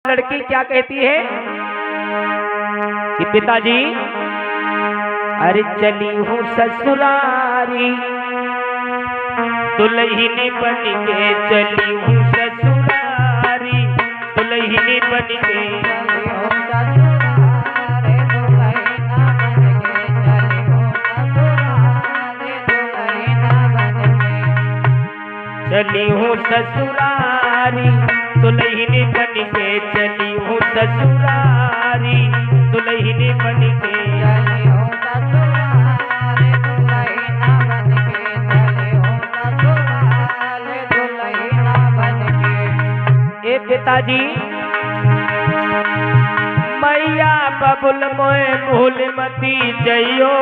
लड़की क्या कहती है कि पिताजी, अरे चली हूँ ससुरारी, दुल्हनी बन के चली हूँ ससुरारी, दुल्हनी बन के चली हूँ ससुरारी, दुल्हनी बन के चली हूँ ससुरारी, दुल्हनी बन के ए पिताजी, मैया बबुल मोए भूल मती जइयो,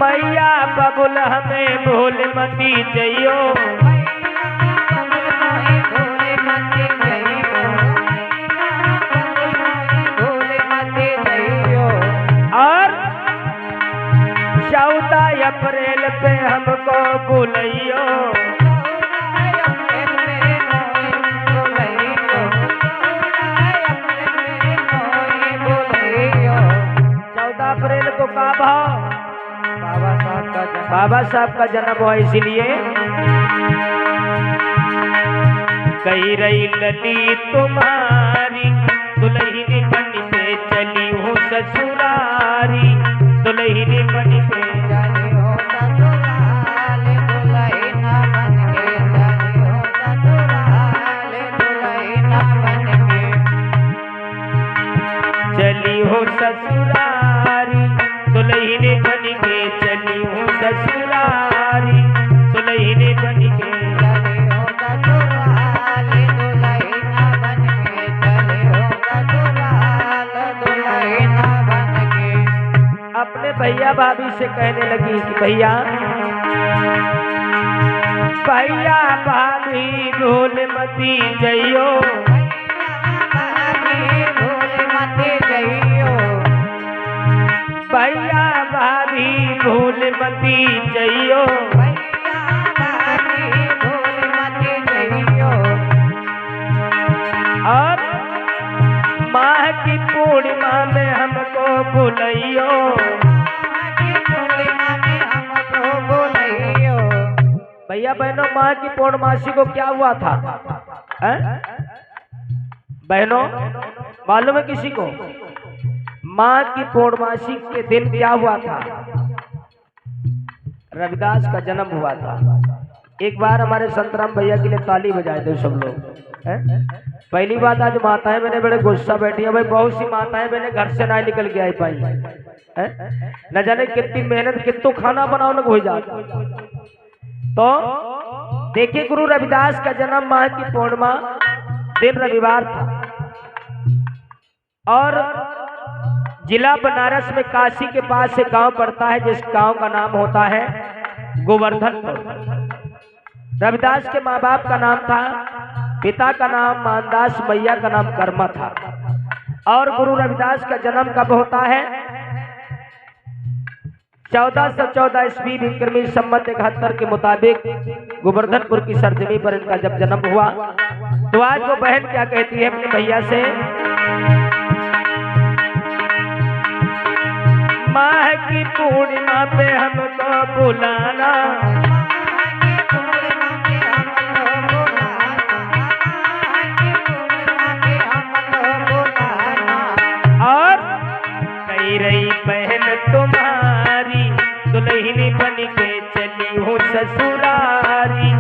मैया बबुल हमें भूल मती जइयो, और 14 अप्रैल पे हमको बुलाइयो, 14 अप्रैल को का भाव बाबा साहब का जन्म हुआ, इसीलिए कही रही लली तुम्हारी, दुल्हनी बन के चली हूँ ससुरारी, दुल्हनी बन के चली हूँ ससुरारी, दुल्हनी बन के चली हूँ ससुरारी, दुल्हनी बन के अपने भैया भाभी से कहने लगी कि भैया भैया भाभी भूल मती जइयो, भैया भाभी भूल मती जइयो, और माह की पूर्णिमा में हमको बुलाइयो, भैया बहनों माह की पूर्णमासी को क्या हुआ था? बहनों मालूम है किसी को? माँ की पूर्णमासी के दिन क्या हुआ था? रविदास का जन्म हुआ था। एक बार हमारे संतराम भैया के लिए ताली बजाए थे सब लोग। पहली बात, आज माताएं मैंने बड़े गुस्सा बैठी है भाई, बहुत सी माताएं मैंने घर से ना निकल के आई पाई, न जाने कितनी मेहनत कितों खाना बनाओ न हो जाता। तो देखिए, गुरु रविदास का जन्म माह की पूर्णिमा दिन रविवार था, और जिला बनारस में काशी के पास से गांव पड़ता है, जिस गांव का नाम होता है गोवर्धनपुर। रविदास के माँ बाप का नाम था, पिता का नाम मानदास, मैया का नाम कर्मा था। और गुरु रविदास का जन्म कब होता है? 1414 ईस्वी विक्रमी संवत 71 के मुताबिक गोवर्धनपुर की सरजमी पर इनका जब जन्म हुआ। तो आज वो बहन क्या कहती है अपने भैया से? माह की पूर्णिमा पे हमको बुलाना, और कही रही बहन तुम्हारी, दुल्हनी बन के चली हूँ ससुरारी,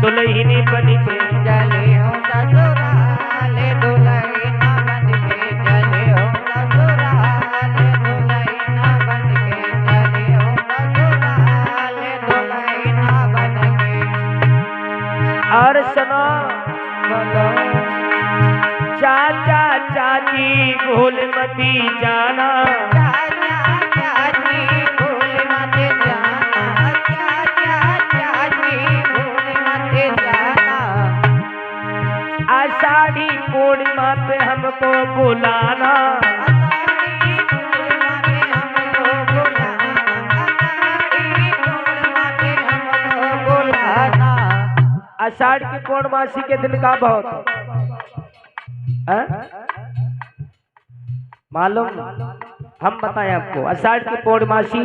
दुल्हनी बन के चली हूँ ससुराल, दुल्हनी बन के चली हूँ ससुराल, दुल्हनी बन के चली हूँ ससुराल, दुल्हनी बन के। और सुनो, चाचा चाची भूल मती जाना, चाचा चाची भूल मती जाना, चाचा चाची भूल मती जाना, आषाढ़ी पूर्णिमा पे हमको बुलाना, आषाढ़ी पूर्णिमा पे हमको बुलाना, आषाढ़ की पूर्णमासी के दिन का बहुत मालूम, हम बताएं आपको। आषाढ़ की पूर्णमासी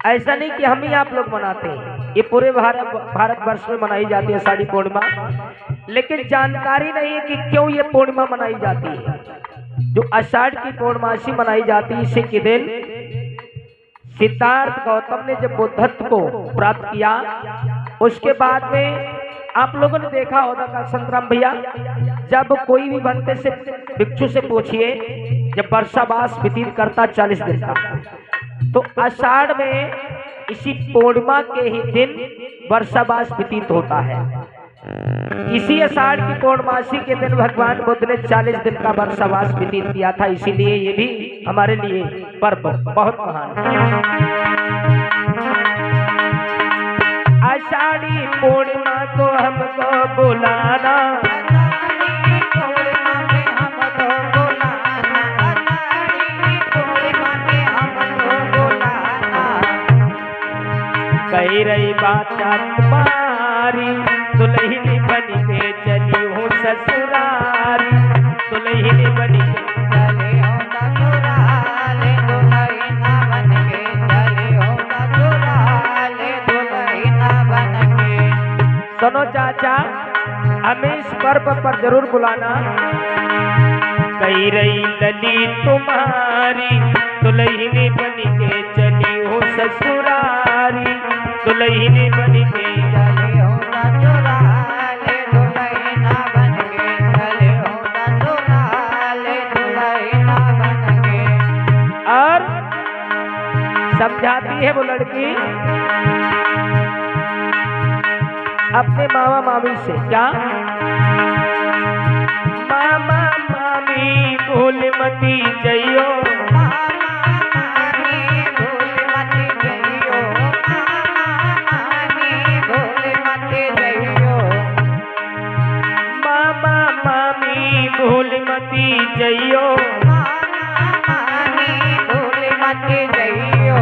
ऐसा नहीं कि हम ही आप लोग मनाते हैं, ये पूरे भारतवर्ष में मनाई जाती है आषाढ़ी पूर्णिमा, लेकिन जानकारी नहीं है कि क्यों ये पूर्णिमा मनाई जाती है। जो आषाढ़ की पूर्णमासी मनाई जाती है इसी के दिन सिद्धार्थ गौतम ने जब बुद्धत्व को प्राप्त किया, उसके बाद में आप लोगों ने देखा होगा संतराम भैया, जब कोई भी बनते से भिक्षु से पूछिए, जब वर्षावास व्यतीत करता 40 दिन का, तो आषाढ़ में इसी पूर्णिमा के ही दिन वर्षावास व्यतीत होता है। इसी आषाढ़ की पूर्णमासी के दिन भगवान बुद्ध ने 40 दिन का वर्षावास व्यतीत किया था, इसीलिए ये भी हमारे लिए पर्व बहुत महान है। आषाढ़ी पूर्णिमा को हमको बुलाना, कही रही बात तुम्हारी, दुल्हन बन के चली हूँ ससुरारी, दुल्हन बन के चले हूँ ससुराले, दुल्हन बन के चले हूँ ससुराले, दुल्हन बन के। सुनो चाचा, हमें इस पर्व पर जरूर बुलाना। कही रही लली तुम्हारी, दुल्हन बन के चली हूँ ससुरारी, दुल्हन बन के चले हो ससुराले, दुल्हन बन के चले हो ससुराले, दुल्हन बन के। और समझाती है वो लड़की अपने मामा मामी से, क्या मामा मामी भूल मती जइयो, भूल मती जइयो, भूल मती जइयो,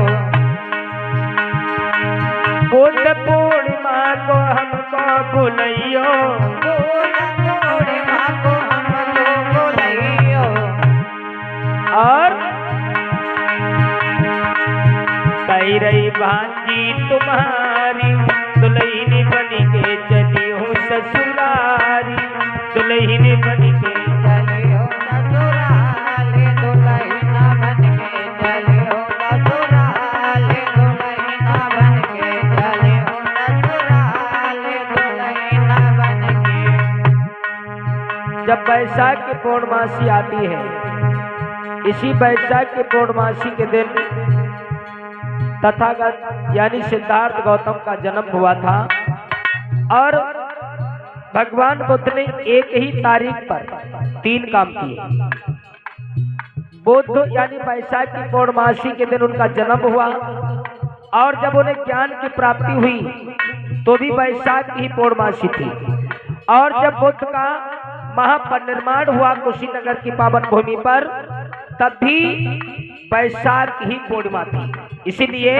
बुद्ध पूर्णिमा को हमको बुलइयो, बुद्ध पूर्णिमा को हमको बुलइयो। और कही रही भांजी तुम्हारी, दुल्हन बन के चली हूँ ससुरारी, दुल्हन बन के चले हो ससुराले, दुल्हन बन के चले हो ससुराले, दुल्हन बन के चले हो ससुराले, दुल्हन बन के। जब बैसाख की पूर्णमासी आती है, इसी बैसाख की पूर्णमासी के दिन तथागत यानी सिद्धार्थ गौतम का जन्म हुआ था, और भगवान बुद्ध ने एक ही तारीख पर 3 काम किए। बुद्ध यानी बैसाख की पूर्णमासी के दिन उनका जन्म हुआ, और जब उन्हें ज्ञान की प्राप्ति हुई तो भी बैसाख की ही पूर्णमासी थी, और जब बुद्ध का महापरिनिर्वाण हुआ कुशीनगर की पावन भूमि पर, तब भी बैसाख ही पूर्णिमा थी। इसीलिए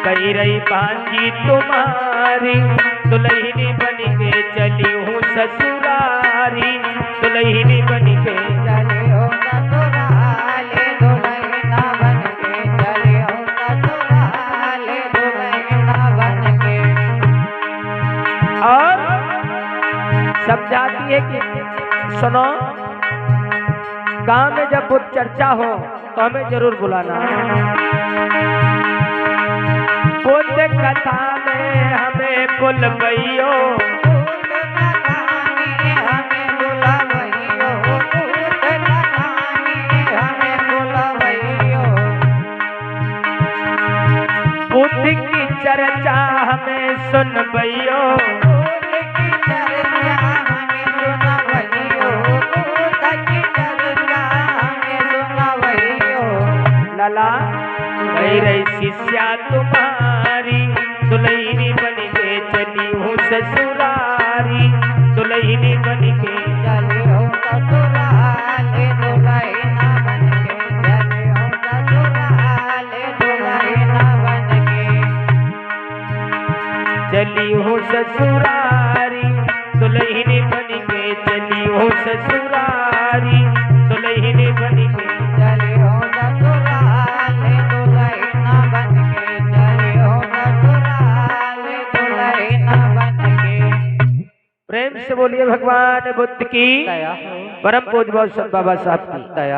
कही रही भांजी तुम्हारी, दुल्हन बन के चली हूँ ससुरारी, दुल्हन बन के चले हो ससुराले, दुल्हन बन के चले हो ससुराले, दुल्हन बन के। और समझाती है कि सुनो, गांव में जब बुद्ध चर्चा हो तो हमें जरूर बुलाना। बुद्ध कथा में हमें बुलवइयो, बुद्ध कथा में हमें बुलवइयो, बुद्ध कथा में हमें बुलवइयो, बुद्ध की चर्चा हमें सुनवइयो, बुद्ध की चर्चा हमें सुनवइयो, बुद्ध की चर्चा हमें सुनवइयो। लला कही रही शिष्या तुम्हारी, दुल्हन बन के चली हूँ ससुरारी, दुल्हन बन के चले हो ससुराले, दुल्हन बन के चले हो ससुराले, दुल्हन बन के। चली हो ससुरारी दुल्हन बन के चली हो ससुरारी दुल्हन बन के चली हो ससुराल दुल्हन बन के चली हो ससुराल दुल्हन बन के। प्रेम से बोलिए भगवान बुद्ध की दया परम पूज्य बाबा साहब की दया।